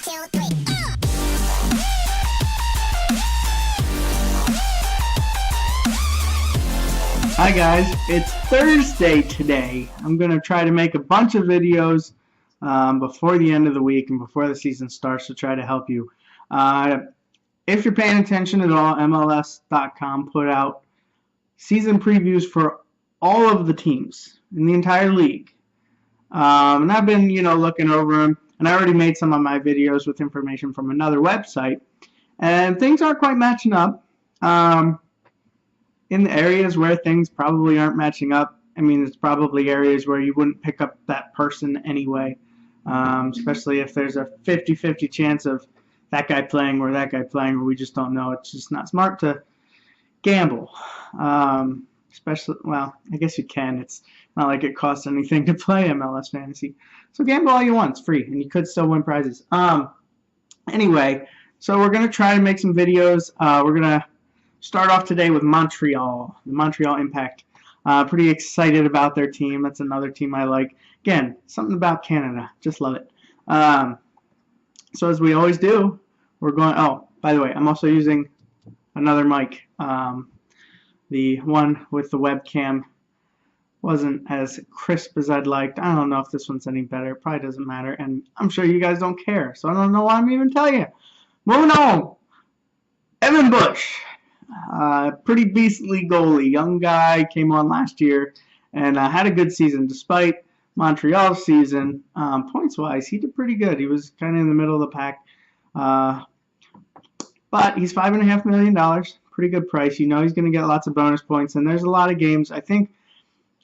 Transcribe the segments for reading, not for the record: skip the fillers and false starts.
2, 3. Hi guys, it's Thursday today. I'm going to try to make a bunch of videos before the end of the week and before the season starts to try to help you. If you're paying attention at all, MLS.com put out season previews for all of the teams in the entire league. And I've been, looking over them, and I already made some of my videos with information from another website, and things aren't quite matching up. In the areas where things probably aren't matching up, it's probably areas where you wouldn't pick up that person anyway, especially if there's a 50-50 chance of that guy playing or that guy playing, or we just don't know. It's just not smart to gamble. Especially, well, I guess you can. It's not like it costs anything to play MLS Fantasy. So gamble all you want. It's free, and you could still win prizes. Anyway, so we're going to try to make some videos. We're going to start off today with Montreal, the Montreal Impact. Pretty excited about their team. That's another team I like. Again, something about Canada. Just love it. So as we always do, we're going... Oh, by the way, I'm also using another mic. The one with the webcam wasn't as crisp as I'd liked. I don't know if this one's any better. It probably doesn't matter. And I'm sure you guys don't care. So I don't know why I'm even telling you. Moving on. Evan Bush. Pretty beastly goalie. Young guy, came on last year and had a good season despite Montreal's season. Points-wise, he did pretty good. He was kind of in the middle of the pack. But he's $5.5 million. Pretty good price. He's going to get lots of bonus points. And there's a lot of games. I think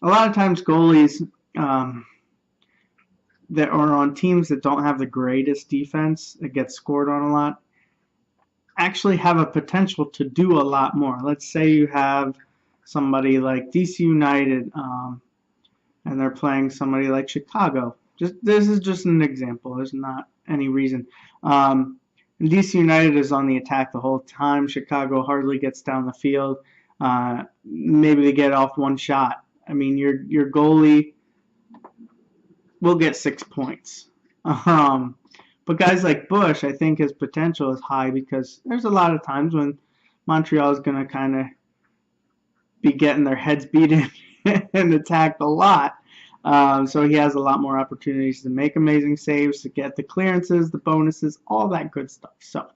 a lot of times goalies that are on teams that don't have the greatest defense, that get scored on a lot, actually have a potential to do a lot more. Let's say you have somebody like DC United and they're playing somebody like Chicago. This is just an example. There's not any reason. And DC United is on the attack the whole time. Chicago hardly gets down the field. Maybe they get off one shot. Your goalie will get 6 points. But guys like Bush, I think his potential is high because there's a lot of times when Montreal is going to kind of be getting their heads beaten and attacked a lot. So he has a lot more opportunities to make amazing saves, to get the clearances, the bonuses, all that good stuff. So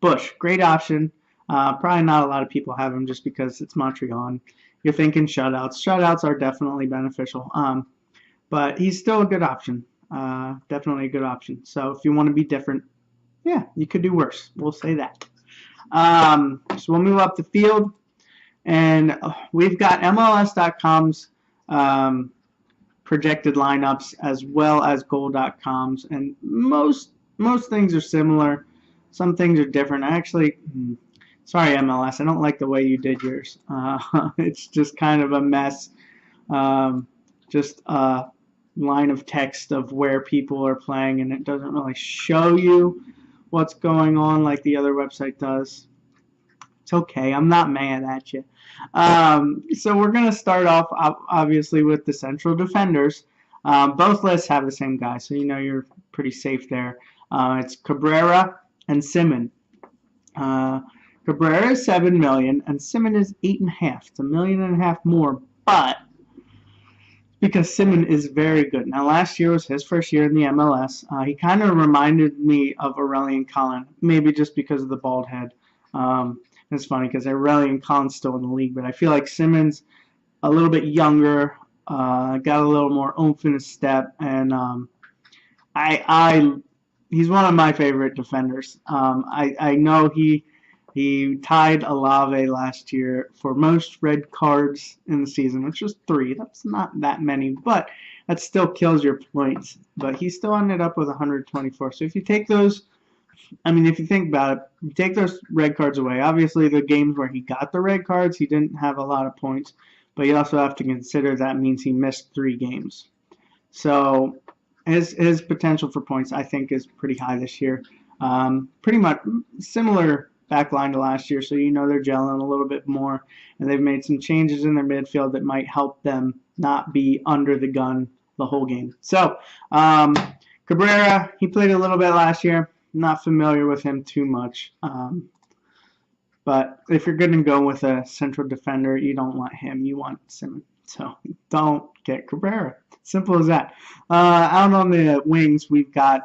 Bush, great option. Probably not a lot of people have him just because it's Montreal. And you're thinking shutouts. Shutouts are definitely beneficial. But he's still a good option. Definitely a good option. So if you want to be different, yeah, you could do worse. We'll say that. So we'll move up the field, and we've got MLS.com's projected lineups as well as Goal.com's, and most things are similar. Some things are different. Actually, sorry MLS, I don't like the way you did yours. It's just kind of a mess. Just line of text of where people are playing, and it doesn't really show you what's going on like the other website does. It's okay. I'm not mad at you. So we're going to start off obviously with the central defenders. Both lists have the same guy, so you're pretty safe there. It's Cabrera and Simon. Cabrera is $7 million and Simon is $8.5. It's $1.5 million more, but because Simon is very good. Now, last year was his first year in the MLS. He kind of reminded me of Aurelian Collin, maybe just because of the bald head. It's funny because Aurelian Collin's still in the league, but I feel like Simon's a little bit younger, got a little more oomph in his step, and he's one of my favorite defenders. I know he tied Alave last year for most red cards in the season, which was 3. That's not that many, but that still kills your points. But he still ended up with 124. So if you take those, if you think about it, you take those red cards away. Obviously, the games where he got the red cards, he didn't have a lot of points. But you also have to consider that means he missed 3 games. So his potential for points, I think, is pretty high this year. Pretty much similar backline to last year, so they're gelling a little bit more, and they've made some changes in their midfield that might help them not be under the gun the whole game. So Cabrera, he played a little bit last year. not familiar with him too much. But if you're going to go with a central defender, you don't want him. You want Simmons. So don't get Cabrera. Simple as that. Out on the wings, we've got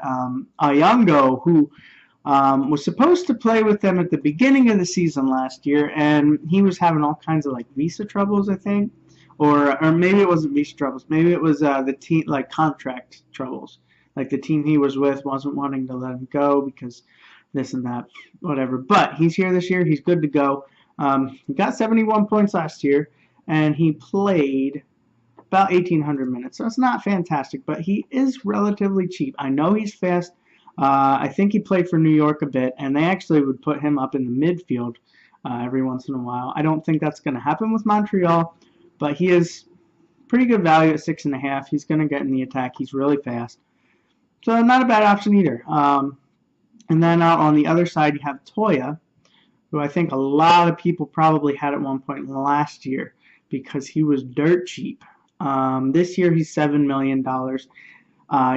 Ayongo, who was supposed to play with them at the beginning of the season last year, and he was having all kinds of like visa troubles, I think, or maybe it wasn't visa troubles. Maybe it was the team like contract troubles. Like the team he was with wasn't wanting to let him go because this and that, whatever. But he's here this year. He's good to go. He got 71 points last year, and he played about 1,800 minutes. So it's not fantastic, but he is relatively cheap. I know he's fast. I think he played for New York a bit, and they actually would put him up in the midfield every once in a while. I don't think that's going to happen with Montreal, but he is pretty good value at 6.5. He's going to get in the attack. He's really fast. So not a bad option either. And then out on the other side, you have Toya, who I think a lot of people probably had at one point last year because he was dirt cheap. This year, he's $7 million.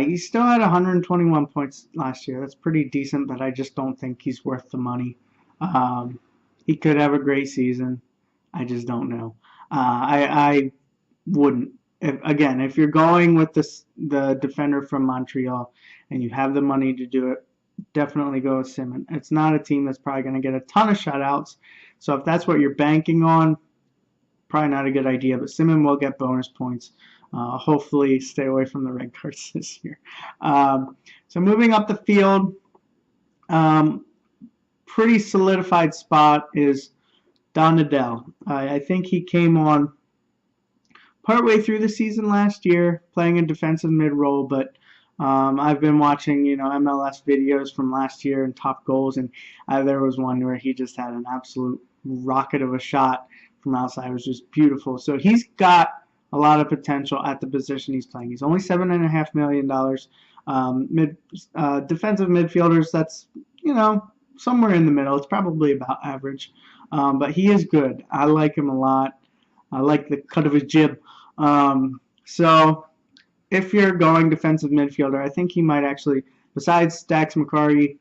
He still had 121 points last year. That's pretty decent, but I just don't think he's worth the money. He could have a great season. I just don't know. I wouldn't. If you're going with the defender from Montreal and you have the money to do it, definitely go with Simmons. It's not a team that's probably going to get a ton of shutouts. So if that's what you're banking on, probably not a good idea. But Simmons will get bonus points. Hopefully stay away from the red cards this year. So moving up the field, pretty solidified spot is Donadell. I think he came on partway through the season last year, playing a defensive mid role, but I've been watching, MLS videos from last year and top goals, and there was one where he just had an absolute rocket of a shot from outside. It was just beautiful. So he's got a lot of potential at the position he's playing. He's only $7.5 million. Defensive midfielders, that's, somewhere in the middle. It's probably about average. But he is good. I like him a lot. I like the cut of his jib. So if you're going defensive midfielder, I think he might actually, besides Dax McCarty,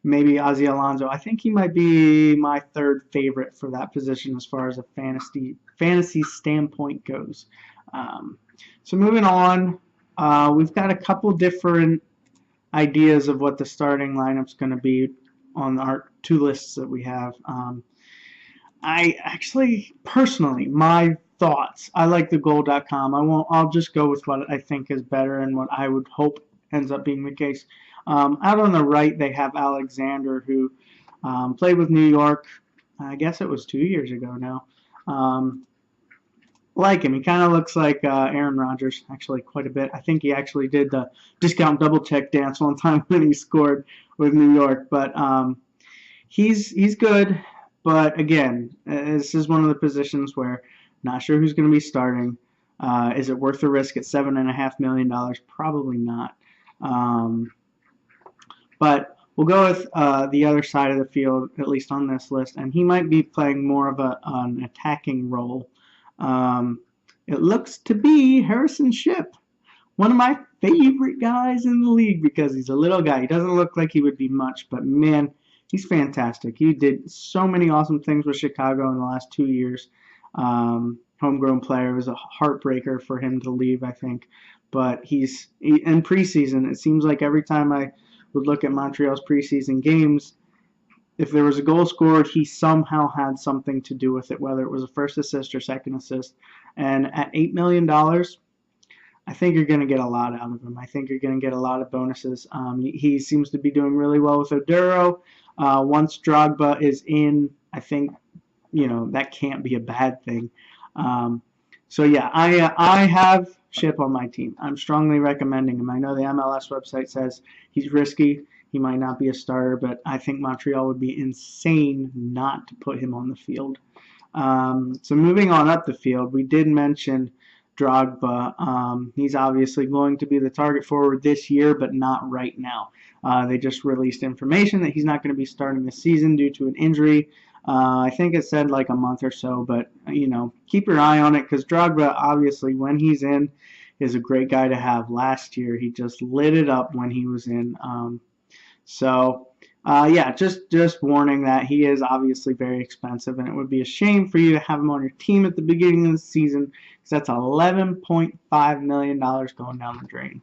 maybe Ozzy Alonso, I think he might be my third favorite for that position as far as a fantasy standpoint goes. So moving on, we've got a couple different ideas of what the starting lineup's going to be on our two lists that we have. I actually, personally, my thoughts, I like the goal.com. I'll just go with what I think is better and what I would hope ends up being the case. Out on the right, they have Alexander, who played with New York, I guess it was 2 years ago now. Like him. He kind of looks like Aaron Rodgers, actually, quite a bit. I think he actually did the discount double check dance one time when he scored with New York. But he's good. But again, this is one of the positions where not sure who's going to be starting. Is it worth the risk at $7.5 million? Probably not. But we'll go with the other side of the field, at least on this list, and he might be playing more of an attacking role. It looks to be Harrison Shipp, one of my favorite guys in the league because he's a little guy. He doesn't look like he would be much, but man, he's fantastic. He did so many awesome things with Chicago in the last 2 years. Homegrown player. It was a heartbreaker for him to leave, I think. But in preseason, it seems like every time I would look at Montreal's preseason games, if there was a goal scored, he somehow had something to do with it, whether it was a first assist or second assist. And at $8 million, I think you're going to get a lot out of him. I think you're going to get a lot of bonuses. He seems to be doing really well with Oduro. Once Drogba is in, I think, that can't be a bad thing. So yeah, I have Shipp on my team. I'm strongly recommending him. I know the MLS website says he's risky. He might not be a starter, but I think Montreal would be insane not to put him on the field. So moving on up the field, we did mention Drogba. He's obviously going to be the target forward this year, but not right now. They just released information that he's not going to be starting this season due to an injury. I think it said like a month or so, but keep your eye on it because Drogba, obviously, when he's in, is a great guy to have. Last year, he just lit it up when he was in. Yeah, just warning that he is obviously very expensive, and it would be a shame for you to have him on your team at the beginning of the season because that's $11.5 million going down the drain.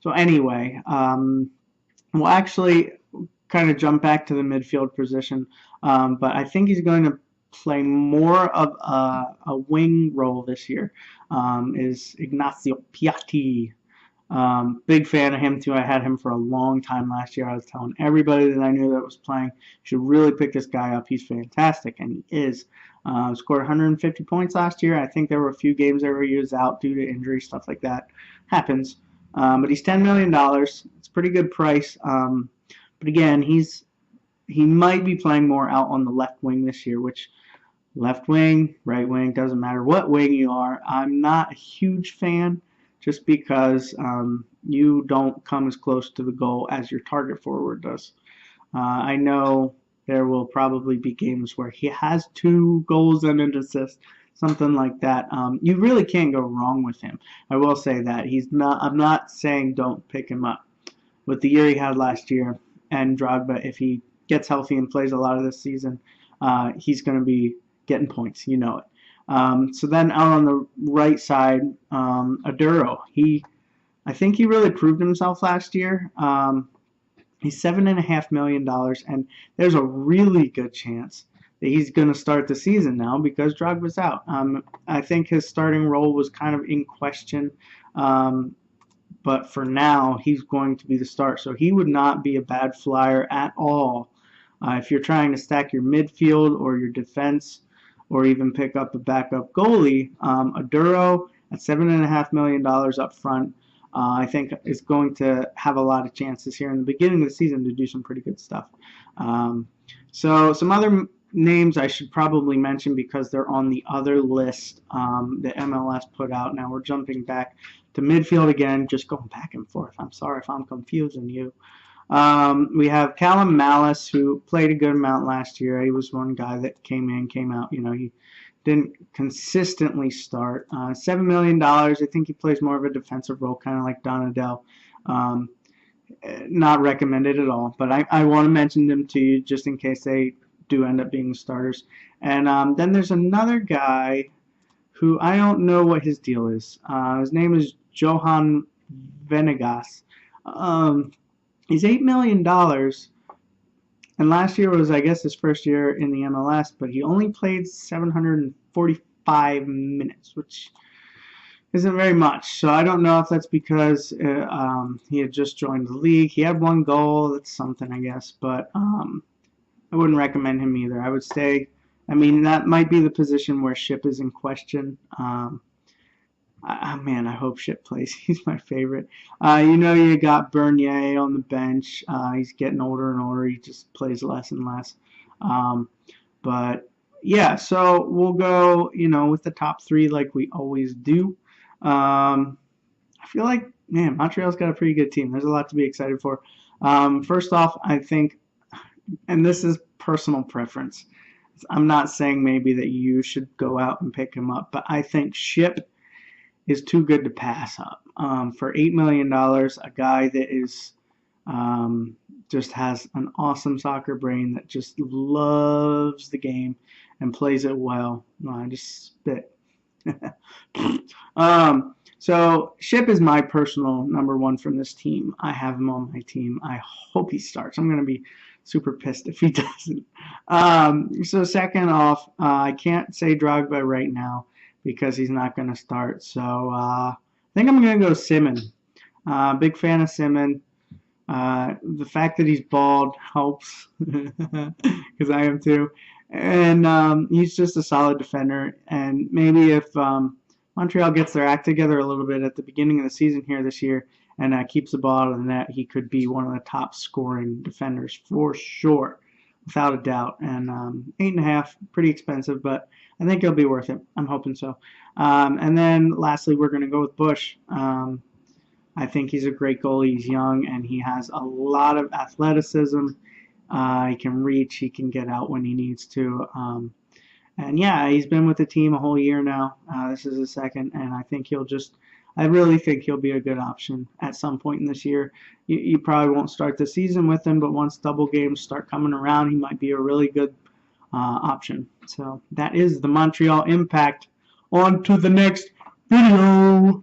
So anyway, we'll actually kind of jump back to the midfield position, but I think he's going to play more of a wing role this year. Is Ignacio Piatti. Big fan of him too. I had him for a long time last year. I was telling everybody that I knew that was playing, should really pick this guy up. He's fantastic, and he is. Scored 150 points last year. I think there were a few games where he was out due to injury, stuff like that. Happens. But he's $10 million. It's a pretty good price. But again, he might be playing more out on the left wing this year, which left wing, right wing, doesn't matter what wing you are. I'm not a huge fan just because you don't come as close to the goal as your target forward does. I know there will probably be games where he has 2 goals and an assist, something like that. You really can't go wrong with him. I will say that I'm not saying don't pick him up. With the year he had last year and Drogba, if he gets healthy and plays a lot of this season, he's going to be getting points. You know it. So then out on the right side, Aduro. I think he really proved himself last year. He's $7.5 million, and there's a really good chance that he's going to start the season now because Drogba's out. I think his starting role was kind of in question, but for now, he's going to be the start. So he would not be a bad flyer at all if you're trying to stack your midfield or your defense, or even pick up a backup goalie. Aduro at $7.5 million up front, I think is going to have a lot of chances here in the beginning of the season to do some pretty good stuff. So some other names I should probably mention because they're on the other list that MLS put out. Now we're jumping back to midfield again, just going back and forth. I'm sorry if I'm confusing you. We have Callum Malice, who played a good amount last year. He was one guy that came in, came out. You know, he didn't consistently start. $7 million. I think he plays more of a defensive role, kind of like Donadell. Not recommended at all, but I want to mention them to you just in case they do end up being starters. And then there's another guy who I don't know what his deal is. His name is Johan Venegas. He's $8 million, and last year was, I guess, his first year in the MLS, but he only played 745 minutes, which isn't very much. So I don't know if that's because he had just joined the league. He had 1 goal. That's something, I guess, but I wouldn't recommend him either. I would stay. I mean, that might be the position where Ship is in question. Man, I hope Ship plays. He's my favorite. You know, you got Bernier on the bench. He's getting older and older. He just plays less and less. But yeah, so we'll go, you know, with the top 3 like we always do. I feel like, man, Montreal's got a pretty good team. There's a lot to be excited for. First off, I think, and this is personal preference, I'm not saying maybe that you should go out and pick him up, but I think Ship is too good to pass up. For $8 million, a guy that is just has an awesome soccer brain that just loves the game and plays it well. I just spit. So Ship is my personal number 1 from this team. I have him on my team. I hope he starts. I'm going to be super pissed if he doesn't. So second off, I can't say Drogba right now because he's not going to start. So I think I'm going to go Simon. Big fan of Simon. The fact that he's bald helps because I am too. And he's just a solid defender. And maybe if Montreal gets their act together a little bit at the beginning of the season here this year and keeps the ball out of the net, he could be one of the top scoring defenders for sure, without a doubt. And 8.5, pretty expensive, but I think it'll be worth it. I'm hoping so. And then lastly, we're going to go with Bush. I think he's a great goalie. He's young, and he has a lot of athleticism. He can reach. He can get out when he needs to. And yeah, he's been with the team a whole year now. This is his second, and I think he'll just I really think he'll be a good option at some point in this year. You probably won't start the season with him, but once double games start coming around, he might be a really good option. So that is the Montreal Impact. On to the next video.